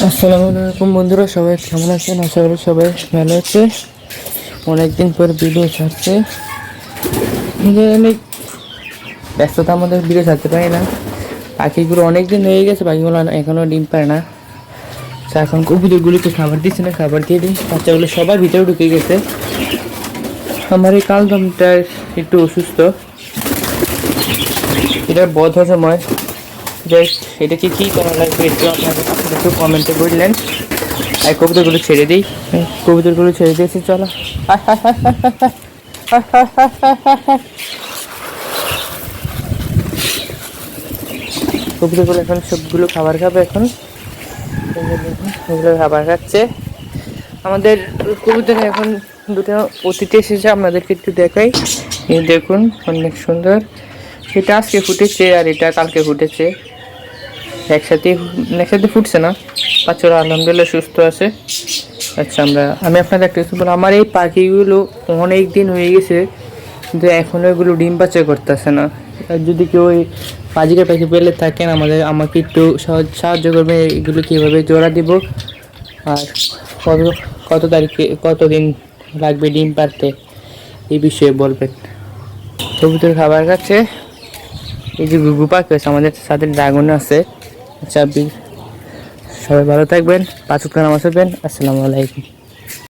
আসসালামু আলাইকুম বন্ধুরা, সবাই কেমন আছেন? আশা করি সবাই ভালো আছে। অনেকদিন পর ভিডিও ছাড়ছে, অনেক ব্যস্ততা আমাদের ভিডিও ছাড়তে পারি না। পাখিগুলো অনেক দিন হয়ে গেছে, পাখিগুলো এখনও ডিম পায় না। এখন কবুতরগুলিকে খাবার দিচ্ছে না, খাবার দিয়ে দিই। বাচ্চাগুলো সবার ভিতরে ঢুকে গেছে। আমার এই কালদমটা একটু অসুস্থ, এটা বধ সময়। যাই, এটাকে কী করা লাগবে একটু আপনারা একটু কমেন্টে বললেন। আর কবুতরগুলো ছেড়ে দিই, কবুতরগুলো ছেড়ে দিয়েছি, চলো। কবুতরগুলো এখন সবগুলো খাবার খাবে। এখন ওগুলো খাবার খাচ্ছে। আমাদের কবুতরে এখন দুটো অতিথি এসেছে, আপনাদেরকে একটু দেখাই। এই দেখুন, অনেক সুন্দর। এটা আজকে ফুটেছে আর এটা কালকে ফুটেছে, একসাথে একসাথে ফুটছে না। বাচ্চারা আলহামদুলিল্লাহ সুস্থ আছে। আচ্ছা, আমি আপনাদের একটা কিছু বলবো। আমার এই পাখিগুলো অনেক দিন হয়ে গেছে, কিন্তু এখনও এগুলো ডিম বাচ্চা করতেছে না। আর যদি কেউ ওই বাজিকার পাখি পেলে থাকেন, আমাকে একটু সাহায্য করবে, এগুলো কীভাবে জোড়া দিব আর কত কত তারিখে কতদিন লাগবে ডিম পারতে, এই বিষয়ে বলবেন। কবুতর খাবার খাচ্ছে। এই যে ঘুঘু পাখি আছে, আমাদের সাথে ড্রাগন আছে। আচ্ছা, সবাই ভালো থাকবেন, 5 ওয়াক্ত নামাজ পড়বেন। আসসালামু আলাইকুম।